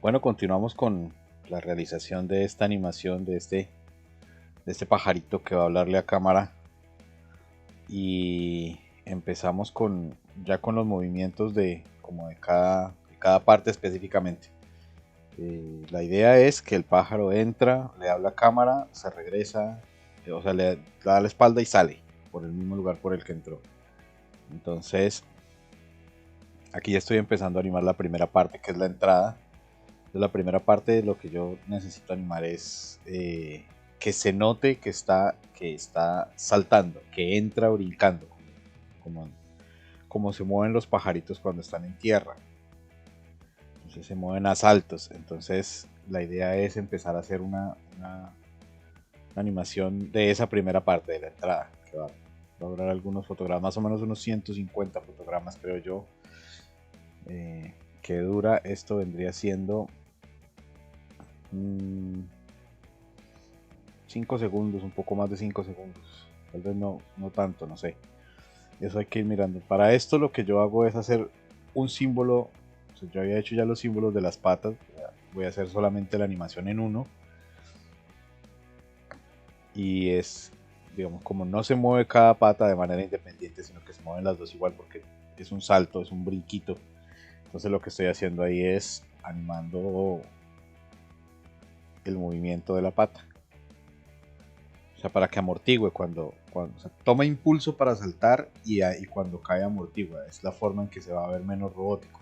Bueno, continuamos con la realización de esta animación de este pajarito que va a hablarle a cámara. Y empezamos ya con los movimientos de cada parte específicamente. La idea es que el pájaro entra, le habla a cámara, se regresa, o sea, le da la espalda y sale por el mismo lugar por el que entró. Entonces, aquí ya estoy empezando a animar la primera parte, que es la entrada. Entonces, la primera parte, lo que yo necesito animar es que se note que está saltando, que entra brincando, como, como se mueven los pajaritos cuando están en tierra. Entonces se mueven a saltos. Entonces la idea es empezar a hacer una animación de esa primera parte de la entrada, que va a lograr algunos fotogramas, más o menos unos 150 fotogramas, creo yo. Que dura, esto vendría siendo 5 segundos, un poco más de 5 segundos. Tal vez no tanto, no sé. Eso hay que ir mirando. Para esto lo que yo hago es hacer un símbolo. O sea, yo había hecho ya los símbolos de las patas. Voy a hacer solamente la animación en uno. Y es, digamos, como no se mueve cada pata de manera independiente, sino que se mueven las dos igual porque es un salto, es un brinquito. Entonces lo que estoy haciendo ahí es animando el movimiento de la pata. O sea, para que amortigue cuando o sea, toma impulso para saltar y cuando cae amortigua. Es la forma en que se va a ver menos robótico.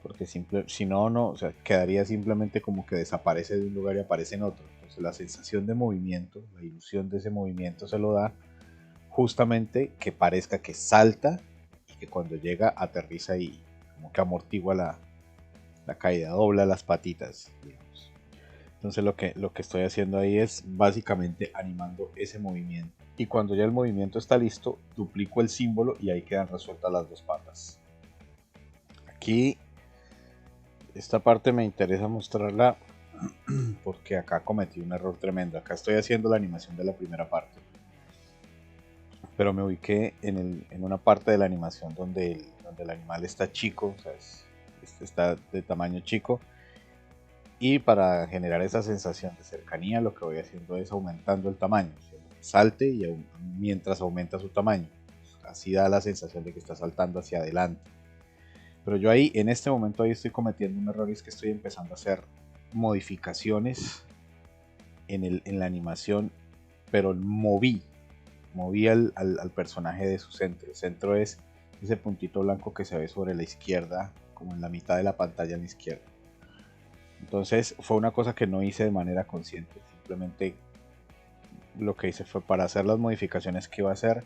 Porque si no, o sea, quedaría simplemente como que desaparece de un lugar y aparece en otro. Entonces la sensación de movimiento, la ilusión de ese movimiento se lo da justamente que parezca que salta y que cuando llega aterriza y como que amortigua la caída, dobla las patitas, digamos. Entonces lo que estoy haciendo ahí es básicamente animando ese movimiento. Y cuando ya el movimiento está listo, duplico el símbolo y ahí quedan resueltas las dos patas. Aquí esta parte me interesa mostrarla porque acá cometí un error tremendo. Acá estoy haciendo la animación de la primera parte, pero me ubiqué en una parte de la animación donde el animal está chico, o sea, está de tamaño chico. Y para generar esa sensación de cercanía, lo que voy haciendo es aumentando el tamaño. Salte y mientras aumenta su tamaño. Así da la sensación de que está saltando hacia adelante. Pero yo ahí, en este momento, ahí estoy cometiendo un error y es que estoy empezando a hacer modificaciones en la animación, pero moví al personaje de su centro. El centro es ese puntito blanco que se ve sobre la izquierda, como en la mitad de la pantalla a la izquierda. Entonces fue una cosa que no hice de manera consciente, simplemente lo que hice fue para hacer las modificaciones que iba a hacer,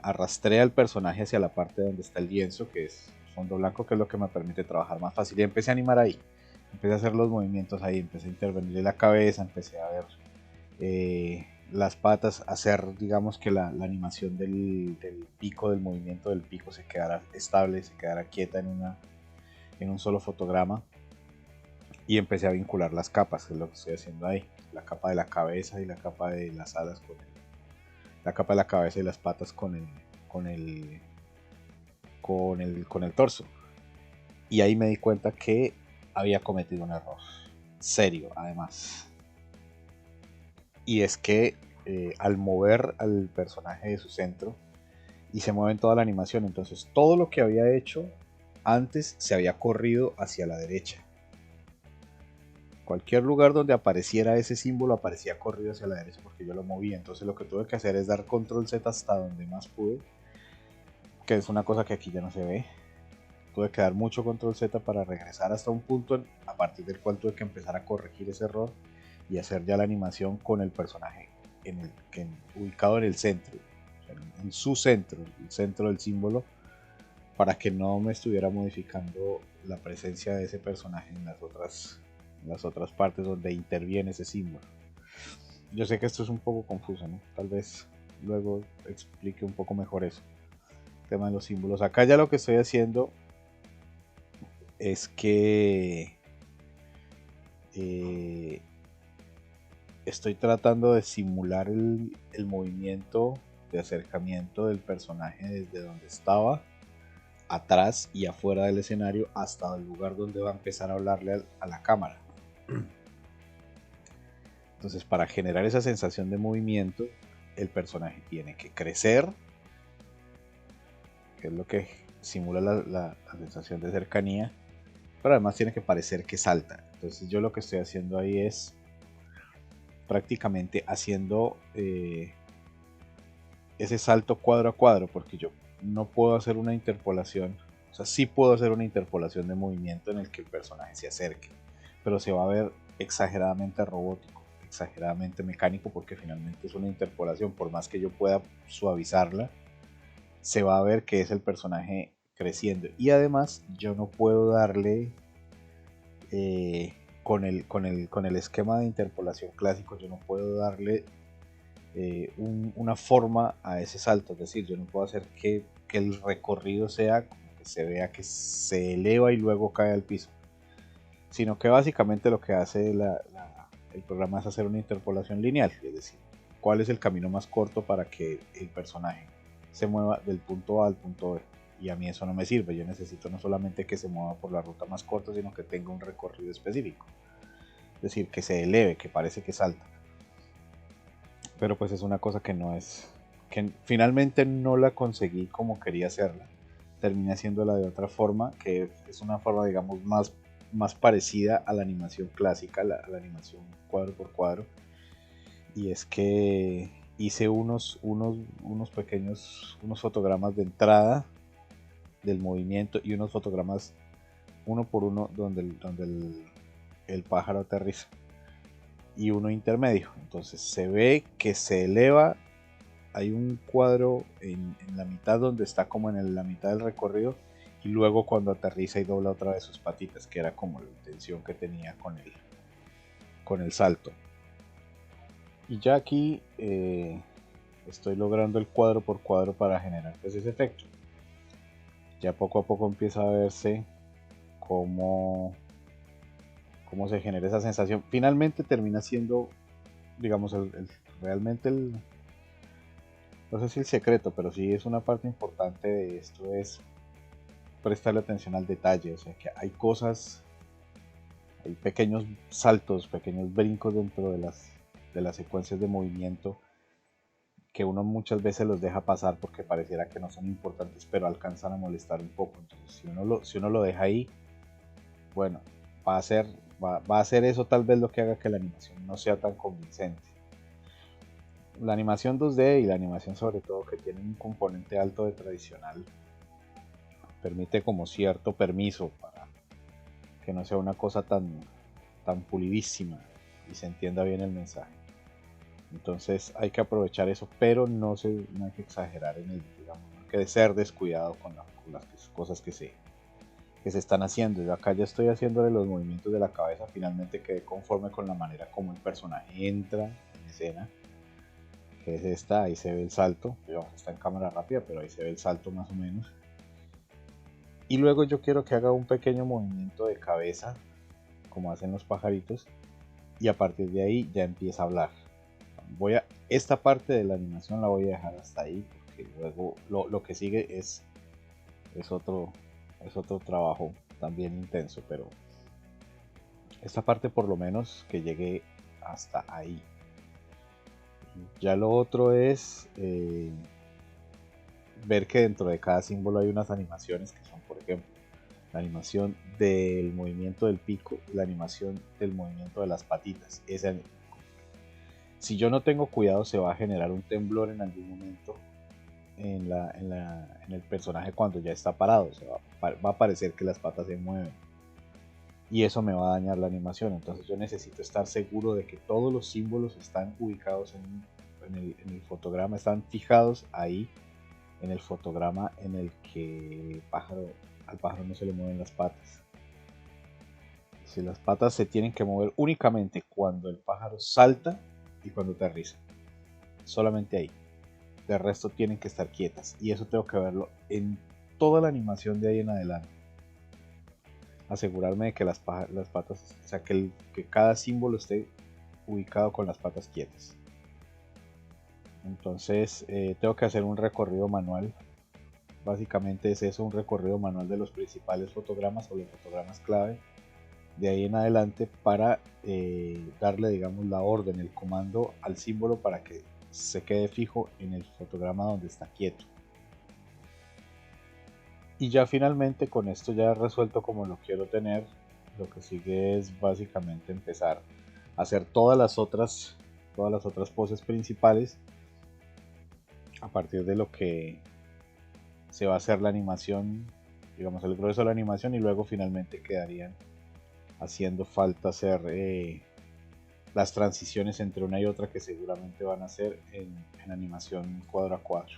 arrastré al personaje hacia la parte donde está el lienzo, que es fondo blanco, que es lo que me permite trabajar más fácil, y empecé a animar ahí, empecé a hacer los movimientos ahí, empecé a intervenir la cabeza, empecé a ver las patas, hacer digamos que la animación del pico, del movimiento del pico se quedara estable, se quedara quieta en un solo fotograma. Y empecé a vincular las capas, que es lo que estoy haciendo ahí. La capa de la cabeza y la capa de las alas la capa de la cabeza y las patas con el, con el torso. Y ahí me di cuenta que había cometido un error. Serio, además. Y es que al mover al personaje de su centro, y se mueve en toda la animación, entonces todo lo que había hecho antes se había corrido hacia la derecha. Cualquier lugar donde apareciera ese símbolo aparecía corrido hacia la derecha porque yo lo movía. Entonces lo que tuve que hacer es dar control Z hasta donde más pude, que es una cosa que aquí ya no se ve. Tuve que dar mucho control Z para regresar hasta un punto a partir del cual tuve que empezar a corregir ese error y hacer ya la animación con el personaje ubicado en el centro, o sea, en su centro, el centro del símbolo, para que no me estuviera modificando la presencia de ese personaje en las otras partes donde interviene ese símbolo. Yo sé que esto es un poco confuso, ¿no? Tal vez luego explique un poco mejor eso. El tema de los símbolos. Acá ya lo que estoy haciendo es que eh, estoy tratando de simular el movimiento de acercamiento del personaje desde donde estaba atrás y afuera del escenario hasta el lugar donde va a empezar a hablarle a la cámara. Entonces, para generar esa sensación de movimiento, el personaje tiene que crecer, que es lo que simula la sensación de cercanía, pero además tiene que parecer que salta. Entonces yo lo que estoy haciendo ahí es prácticamente haciendo ese salto cuadro a cuadro, porque yo no puedo hacer una interpolación, o sea, sí puedo hacer una interpolación de movimiento en el que el personaje se acerque, pero se va a ver exageradamente robótico, exageradamente mecánico, porque finalmente es una interpolación. Por más que yo pueda suavizarla, se va a ver que es el personaje creciendo. Y además yo no puedo darle con el esquema de interpolación clásico, yo no puedo darle una forma a ese salto. Es decir, yo no puedo hacer que el recorrido sea como que se vea que se eleva y luego cae al piso, sino que básicamente lo que hace el programa es hacer una interpolación lineal, es decir, cuál es el camino más corto para que el personaje se mueva del punto A al punto B. Y a mí eso no me sirve, yo necesito no solamente que se mueva por la ruta más corta, sino que tenga un recorrido específico, es decir, que se eleve, que parece que salta. Pero pues es una cosa que no es, que finalmente no la conseguí como quería hacerla, terminé haciéndola de otra forma, que es una forma, digamos, más parecida a la animación clásica, a la animación cuadro por cuadro. Y es que hice unos pequeños, unos fotogramas de entrada del movimiento y unos fotogramas uno por uno donde el pájaro aterriza, y uno intermedio. Entonces se ve que se eleva, hay un cuadro en la mitad donde está como en la mitad del recorrido, y luego cuando aterriza y dobla otra vez sus patitas, que era como la intención que tenía con el salto. Y ya aquí estoy logrando el cuadro por cuadro para generar pues ese efecto. Ya poco a poco empieza a verse cómo se genera esa sensación. Finalmente termina siendo, digamos, realmente no sé si el secreto, pero sí es una parte importante de esto, es prestarle atención al detalle. O sea, que hay cosas, hay pequeños saltos, pequeños brincos dentro de las secuencias de movimiento que uno muchas veces los deja pasar porque pareciera que no son importantes, pero alcanzan a molestar un poco. Entonces, si uno lo deja ahí, bueno, va a hacer eso tal vez lo que haga que la animación no sea tan convincente. La animación 2D y la animación sobre todo que tiene un componente alto de tradicional permite como cierto permiso para que no sea una cosa tan pulidísima y se entienda bien el mensaje. Entonces hay que aprovechar eso, pero no hay que exagerar en el, digamos, no hay que ser descuidado con las cosas que se están haciendo. Yo acá ya estoy haciéndole los movimientos de la cabeza, finalmente quedé conforme con la manera como el personaje entra en escena, que es esta. Ahí se ve el salto, digamos, está en cámara rápida, pero ahí se ve el salto más o menos. Y luego yo quiero que haga un pequeño movimiento de cabeza, como hacen los pajaritos, y a partir de ahí ya empieza a hablar. Esta parte de la animación la voy a dejar hasta ahí, porque luego lo que sigue es otro trabajo también intenso, pero esta parte por lo menos que llegue hasta ahí. Ya lo otro es ver que dentro de cada símbolo hay unas animaciones que son, por ejemplo, la animación del movimiento del pico y la animación del movimiento de las patitas. Si yo no tengo cuidado, se va a generar un temblor en algún momento en el personaje cuando ya está parado. O sea, va a parecer que las patas se mueven, y eso me va a dañar la animación. Entonces yo necesito estar seguro de que todos los símbolos están ubicados en el fotograma, están fijados ahí en el fotograma en el que al pájaro no se le mueven las patas. Si las patas se tienen que mover únicamente cuando el pájaro salta y cuando aterriza, solamente ahí. De resto tienen que estar quietas, y eso tengo que verlo en toda la animación de ahí en adelante. Asegurarme de que las patas, o sea, que cada símbolo esté ubicado con las patas quietas. Entonces tengo que hacer un recorrido manual Básicamente es eso, un recorrido manual de los principales fotogramas o los fotogramas clave. De ahí en adelante para darle, digamos, la orden, el comando al símbolo para que se quede fijo en el fotograma donde está quieto. Y ya finalmente con esto ya resuelto como lo quiero tener, lo que sigue es básicamente empezar a hacer todas las otras poses principales a partir de lo que se va a hacer la animación, digamos el grueso de la animación, y luego finalmente quedarían haciendo falta hacer las transiciones entre una y otra que seguramente van a ser en animación cuadro a cuadro.